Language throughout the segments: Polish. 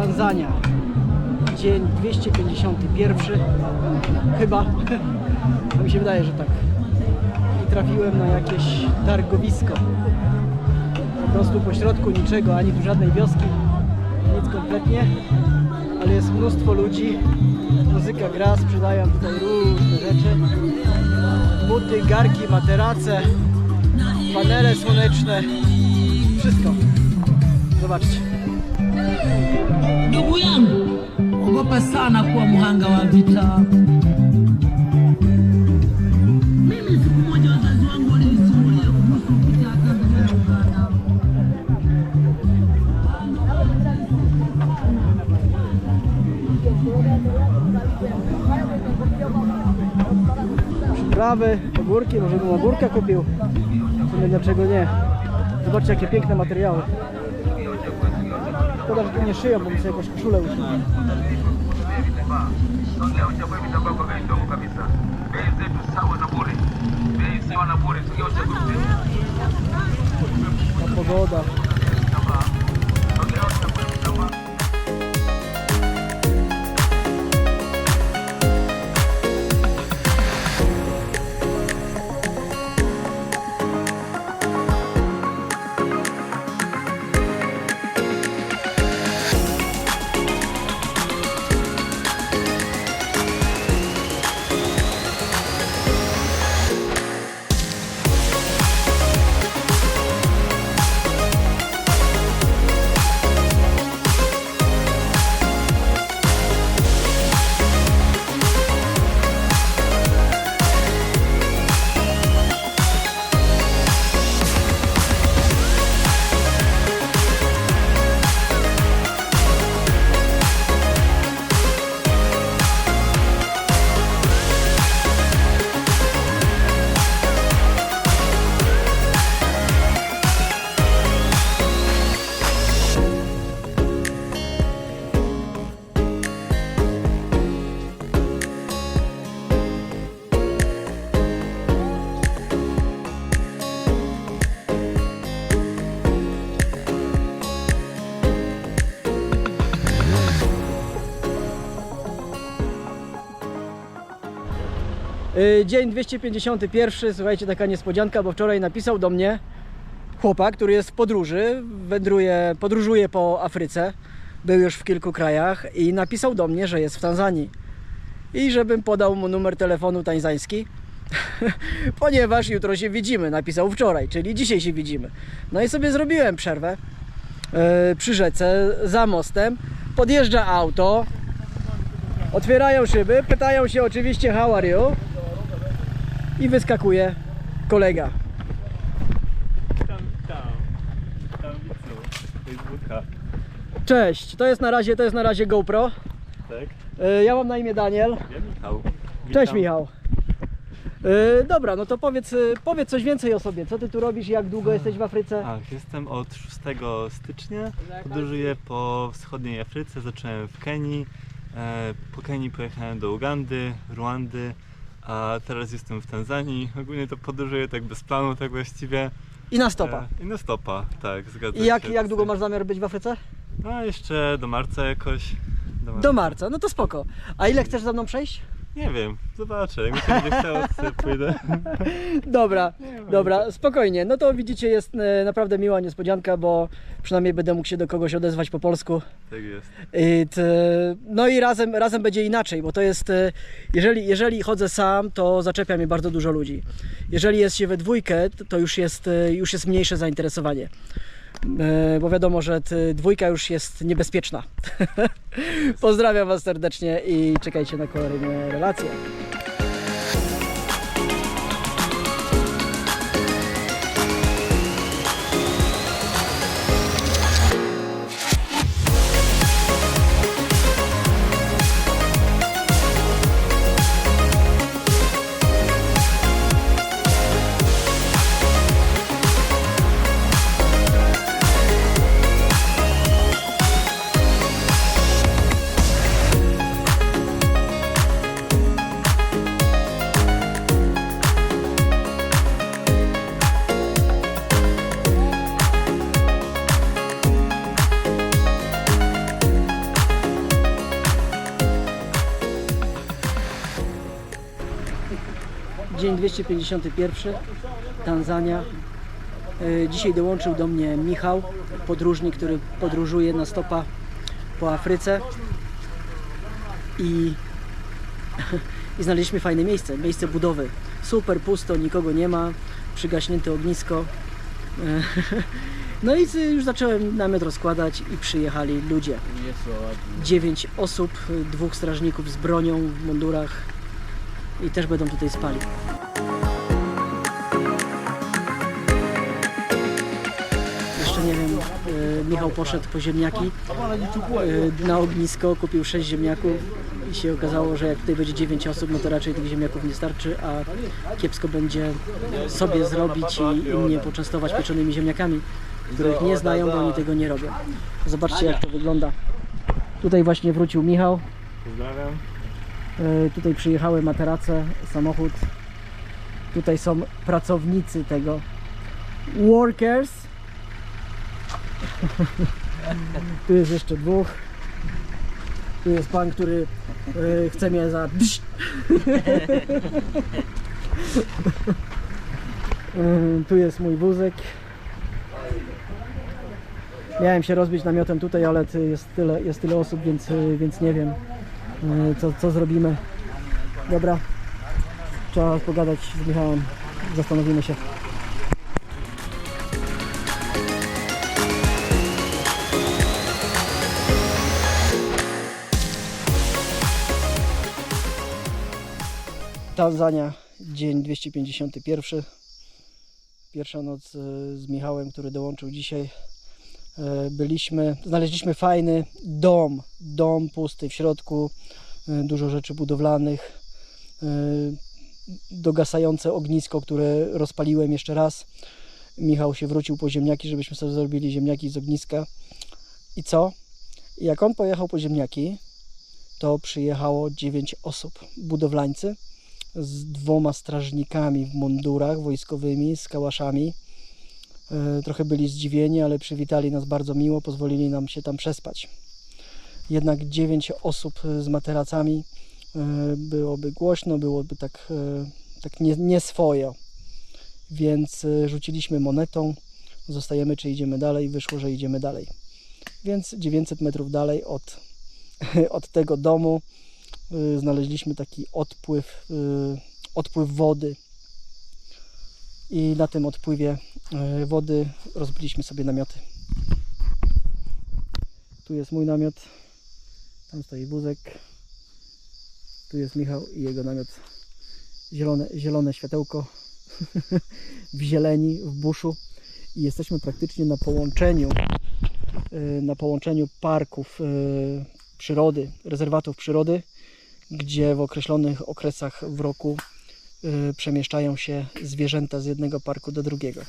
Tanzania. Dzień 251. Chyba. To mi się wydaje, że tak. I trafiłem na jakieś targowisko. Po prostu po środku niczego, ani tu żadnej wioski. Nic kompletnie. Ale jest mnóstwo ludzi. Muzyka gra, sprzedają tutaj różne rzeczy. Buty, garki, materace, panele słoneczne. Wszystko. Zobaczcie. Ndugu yangu, ogopa sana kuwa mhanga wa vita. Mimi siku moja wazazi wangu walinisimulia kuhusu vita ya Tanzania na Uganda. Przyprawy, ogórki, może bym ogórka kupił. W sumie dlaczego nie? Zobaczcie, jakie piękne materiały. Szkoda, że tu nie szyją, bo muszę jakąś koszulę uszyć. Ta pogoda. Dzień 251, słuchajcie, taka niespodzianka, bo wczoraj napisał do mnie chłopak, który jest w podróży, podróżuje po Afryce, był już w kilku krajach i napisał do mnie, że jest w Tanzanii i żebym podał mu numer telefonu tanzański, ponieważ jutro się widzimy, napisał wczoraj, czyli dzisiaj się widzimy. No i sobie zrobiłem przerwę przy rzece, za mostem, podjeżdża auto, otwierają szyby, pytają się oczywiście how are you i wyskakuje kolega. Tam widzu Facebooka. Cześć, to jest na razie GoPro. Tak? Ja mam na imię Daniel. Ja Michał. Cześć Michał. Dobra, no to powiedz coś więcej o sobie. Co ty tu robisz i jak długo jesteś w Afryce? Jestem od 6 stycznia. Podróżuję po wschodniej Afryce. Zacząłem w Kenii. Po Kenii pojechałem do Ugandy, Ruandy, a teraz jestem w Tanzanii. Ogólnie to podróżuję tak bez planu, tak właściwie. I na stopa. I na stopa, tak, zgadza I się. jak długo masz zamiar być w Afryce? No jeszcze do marca jakoś. Do marca, no to spoko. A ile chcesz za mną przejść? Nie wiem, zobaczę. Jak mi się będzie chciało, to sobie pójdę. Dobra, spokojnie. No to widzicie, jest naprawdę miła niespodzianka, bo przynajmniej będę mógł się do kogoś odezwać po polsku. Tak jest. No i razem będzie inaczej, bo to jest, jeżeli chodzę sam, to zaczepia mnie bardzo dużo ludzi. Jeżeli jest się we dwójkę, to już jest mniejsze zainteresowanie. Bo wiadomo, że dwójka już jest niebezpieczna. Pozdrawiam Was serdecznie i czekajcie na kolejne relacje. Dzień 251, Tanzania. Dzisiaj dołączył do mnie Michał, podróżnik, który podróżuje na stopa po Afryce. I znaleźliśmy fajne miejsce budowy. Super pusto, nikogo nie ma, przygaśnięte ognisko. No i już zacząłem namiot rozkładać i przyjechali ludzie. 9 osób, 2 strażników z bronią w mundurach i też będą tutaj spali. Jeszcze nie wiem, Michał poszedł po ziemniaki na ognisko, kupił 6 ziemniaków i się okazało, że jak tutaj będzie 9 osób, no to raczej tych ziemniaków nie starczy, a kiepsko będzie sobie zrobić i mnie poczęstować pieczonymi ziemniakami, których nie znają, bo oni tego nie robią. Zobaczcie, jak to wygląda. Tutaj właśnie wrócił Michał. Pozdrawiam. Tutaj przyjechały materace, samochód. Tutaj są pracownicy tego. Workers. Tu jest jeszcze 2. Tu jest pan, który chce mnie za... Tu jest mój wózek. Miałem się rozbić namiotem tutaj, ale jest tyle osób, więc nie wiem, co zrobimy. Dobra, trzeba pogadać z Michałem, zastanowimy się. Tanzania, dzień 251. Pierwsza noc z Michałem, który dołączył dzisiaj. Znaleźliśmy fajny dom pusty w środku, dużo rzeczy budowlanych, dogasające ognisko, które rozpaliłem jeszcze raz. Michał się wrócił po ziemniaki, żebyśmy sobie zrobili ziemniaki z ogniska. I co? Jak on pojechał po ziemniaki, to przyjechało 9 osób, budowlańcy z 2 strażnikami w mundurach wojskowymi, z kałaszami. Trochę byli zdziwieni, ale przywitali nas bardzo miło, pozwolili nam się tam przespać. Jednak 9 osób z materacami, byłoby głośno, byłoby tak nieswojo. Więc rzuciliśmy monetą, zostajemy czy idziemy dalej, wyszło, że idziemy dalej. Więc 900 metrów dalej od tego domu znaleźliśmy taki odpływ wody. I na tym odpływie wody rozbiliśmy sobie namioty. Tu jest mój namiot, tam stoi wózek, tu jest Michał i jego namiot. Zielone światełko w zieleni, w buszu. I jesteśmy praktycznie na połączeniu parków przyrody, rezerwatów przyrody, gdzie w określonych okresach w roku przemieszczają się zwierzęta z jednego parku do drugiego.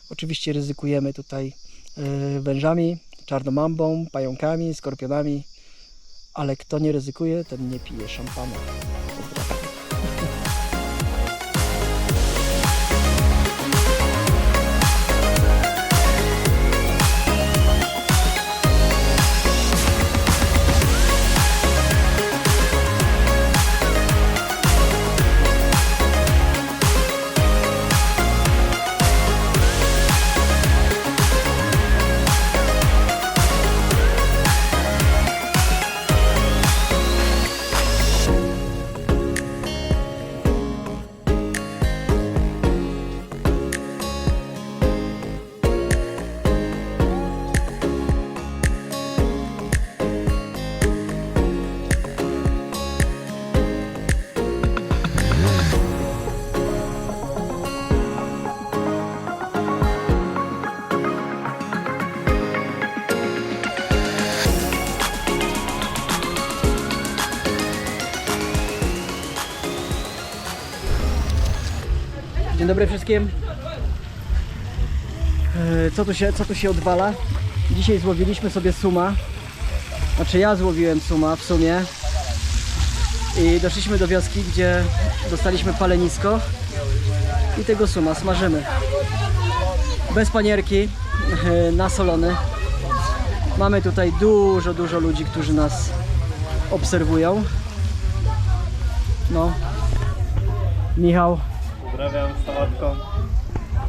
Oczywiście ryzykujemy tutaj wężami, czarnomambą, pająkami, skorpionami, ale kto nie ryzykuje, ten nie pije szampana. Pozdrawiam. Dzień dobry wszystkim. Co tu się odwala? Dzisiaj złowiliśmy sobie suma. Znaczy ja złowiłem suma w sumie. I doszliśmy do wioski, gdzie dostaliśmy palenisko i tego suma smażymy. Bez panierki, nasolony. Mamy tutaj dużo ludzi, którzy nas obserwują. No. Michał Pozdrawiam z sałatką.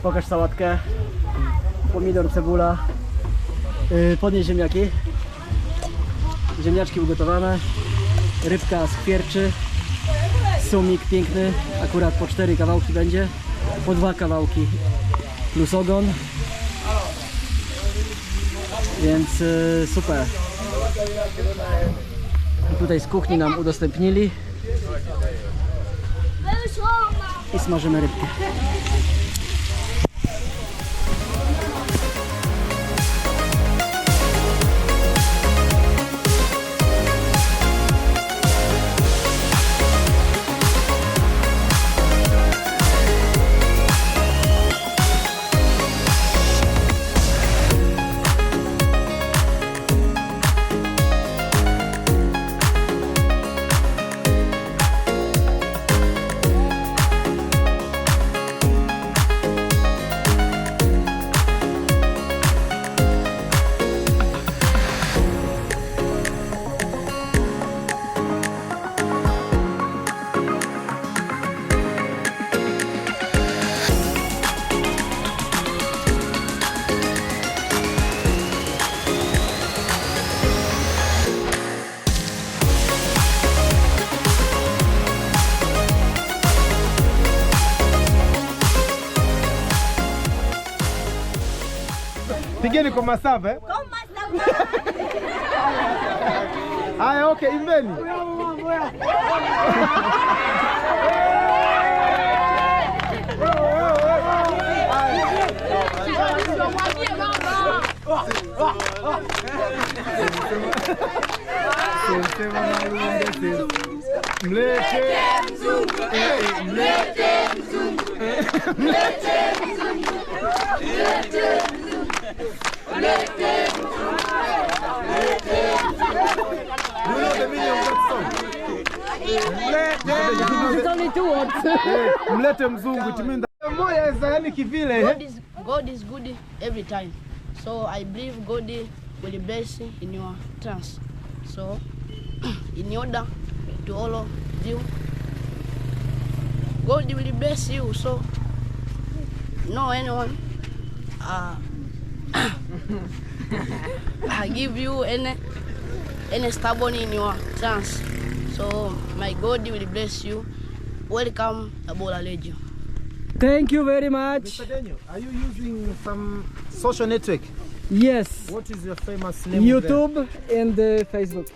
Pokaż sałatkę. Pomidor, cebula. Podnieś ziemniaki. Ziemniaczki ugotowane. Rybka z kwierczy. Sumik piękny. Akurat po 4 kawałki będzie. Po 2 kawałki plus ogon. Więc super. Tutaj z kuchni nam udostępnili. I smażymy rybkę. Pigeni kwa masava eh? Haya, okay, imbeni. Mlete mzungu, mlete mzungu, mlete mzungu, mlete mlete mzungu timinda moya zani kivile. God is good every time. So I believe God will bless in your trance. So in order to all of you, God will bless you. So no anyone I give you any stubborn in your trance. So my God will bless you. Welcome Tabora Legio. Thank you very much. Mr. Daniel, are you using some social network? Yes. What is your famous name? YouTube and Facebook.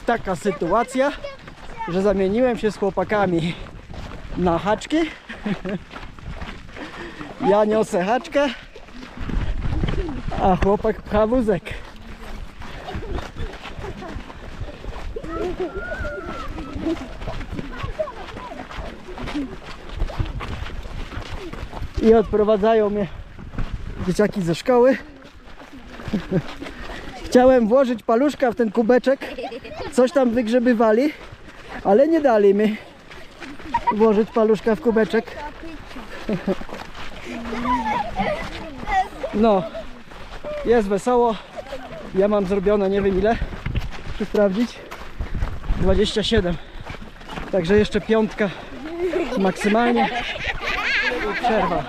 taka sytuacja, że zamieniłem się z chłopakami na haczki. Ja niosę haczkę, a chłopak pcha wózek. I odprowadzają mnie dzieciaki ze szkoły. Chciałem włożyć paluszka w ten kubeczek, coś tam wygrzebywali, ale nie dali mi włożyć paluszka w kubeczek. No, jest wesoło. Ja mam zrobione nie wiem ile, muszę sprawdzić, 27. Także jeszcze piątka maksymalnie. Przerwa.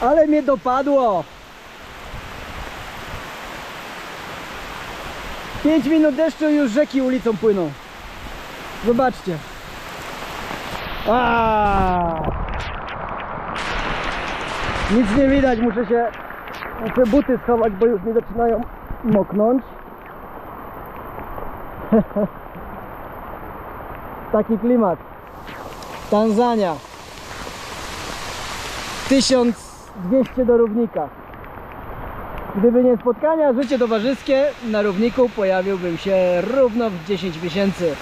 Ale mnie dopadło. 5 minut deszczu i już rzeki ulicą płyną. Zobaczcie. Nic nie widać, muszę buty schować, bo już mi zaczynają moknąć. Taki klimat. Tanzania. 1200 do równika. Gdyby nie spotkania, życie towarzyskie, na równiku pojawiłbym się równo w 10 miesięcy.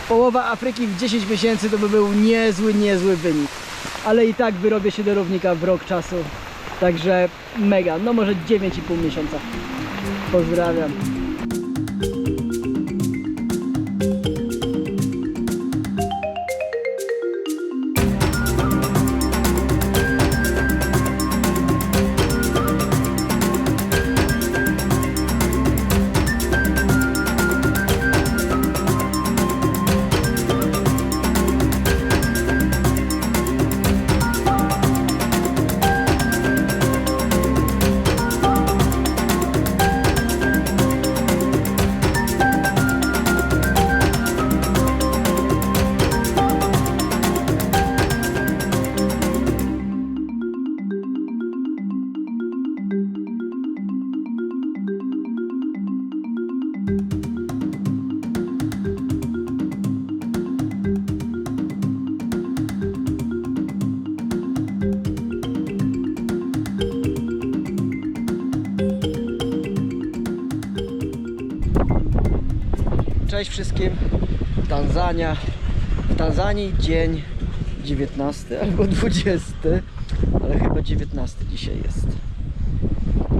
Połowa Afryki w 10 miesięcy to by był niezły wynik. Ale i tak wyrobię się do równika w rok czasu. Także mega, no może 9,5 miesiąca. Pozdrawiam. Cześć wszystkim. Tanzania. W Tanzanii dzień 19 albo 20, ale chyba 19 dzisiaj jest.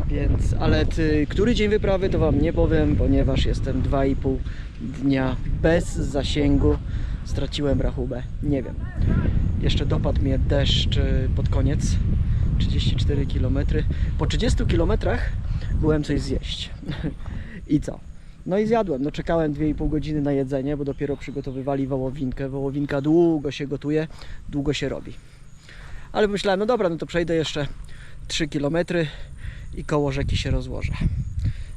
Więc, ale który dzień wyprawy to wam nie powiem, ponieważ jestem 2,5 dnia bez zasięgu. Straciłem rachubę, nie wiem. Jeszcze dopadł mnie deszcz pod koniec. 34 km. Po 30 km byłem coś zjeść. I co? No i zjadłem. No czekałem 2,5 godziny na jedzenie, bo dopiero przygotowywali wołowinkę. Wołowinka długo się gotuje, długo się robi. Ale myślałem, no dobra, no to przejdę jeszcze 3 km i koło rzeki się rozłożę.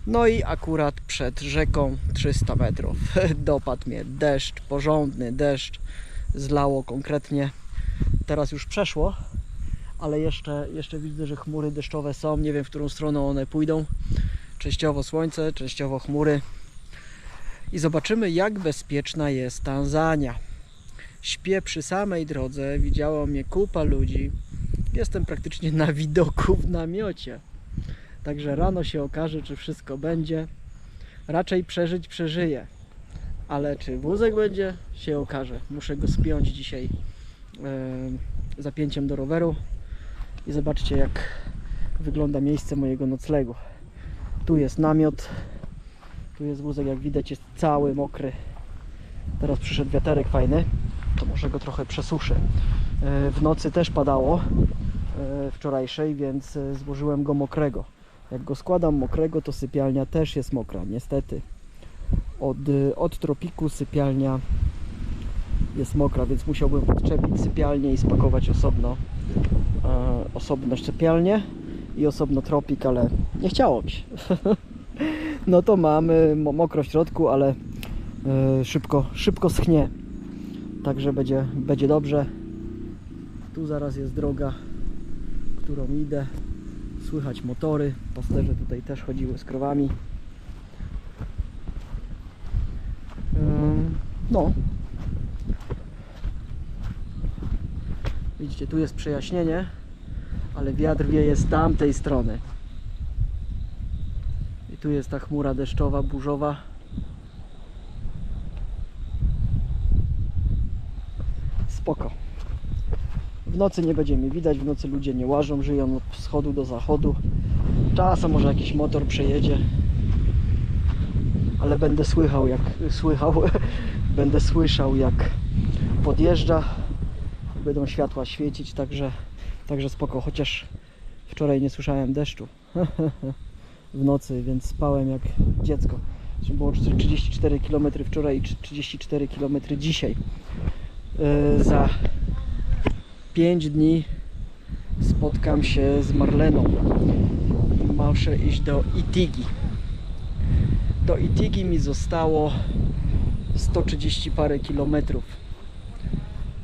No i akurat przed rzeką 300 metrów dopadł mnie deszcz, porządny deszcz. Zlało konkretnie. Teraz już przeszło, ale jeszcze widzę, że chmury deszczowe są. Nie wiem, w którą stronę one pójdą. Częściowo słońce, częściowo chmury. I zobaczymy, jak bezpieczna jest Tanzania. Śpię przy samej drodze, widziała mnie kupa ludzi. Jestem praktycznie na widoku w namiocie. Także rano się okaże, czy wszystko będzie. Raczej przeżyję. Ale czy wózek będzie, się okaże. Muszę go spiąć dzisiaj zapięciem do roweru. I zobaczcie, jak wygląda miejsce mojego noclegu. Tu jest namiot. Tu jest wózek, jak widać jest cały mokry. Teraz przyszedł wiaterek fajny. To może go trochę przesuszę. W nocy też padało wczorajszej, więc złożyłem go mokrego. Jak go składam mokrego, to sypialnia też jest mokra, niestety. Od tropiku sypialnia jest mokra, więc musiałbym odczepić sypialnię i spakować osobno sypialnię i osobno tropik, ale nie chciało mi się. No to mamy mokro w środku, ale szybko schnie. Także będzie dobrze. Tu zaraz jest droga, którą idę. Słychać motory. Pasterze tutaj też chodziły z krowami. No. Widzicie, tu jest przejaśnienie, ale wiatr wieje z tamtej strony. I tu jest ta chmura deszczowa, burzowa. Spoko. W nocy nie będzie mnie widać, w nocy ludzie nie łażą, żyją od wschodu do zachodu. Czasem może jakiś motor przejedzie, ale będę będę słyszał, jak podjeżdża. Będą światła świecić, także spoko, chociaż wczoraj nie słyszałem deszczu w nocy, więc spałem jak dziecko. Było 34 km wczoraj i 34 km dzisiaj. Za 5 dni spotkam się z Marleną i muszę iść do Itigi. Do Itigi mi zostało 130 parę kilometrów.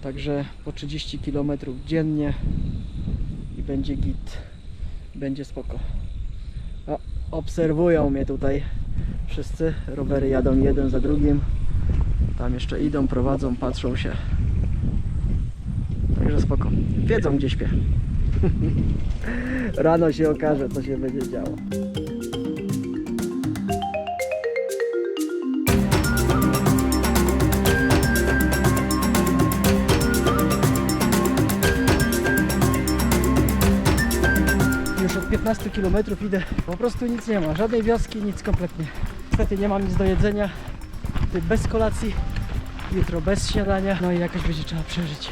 Także po 30 km dziennie i będzie git, będzie spoko. O, obserwują mnie tutaj wszyscy, rowery jadą jeden za drugim. Tam jeszcze idą, prowadzą, patrzą się. Także spoko. Wiedzą, gdzie śpię. Rano się okaże, co się będzie działo. Już od 15 km idę. Po prostu nic nie ma. Żadnej wioski, nic kompletnie. Niestety nie mam nic do jedzenia. Tutaj bez kolacji. Jutro bez śniadania. No i jakoś będzie trzeba przeżyć.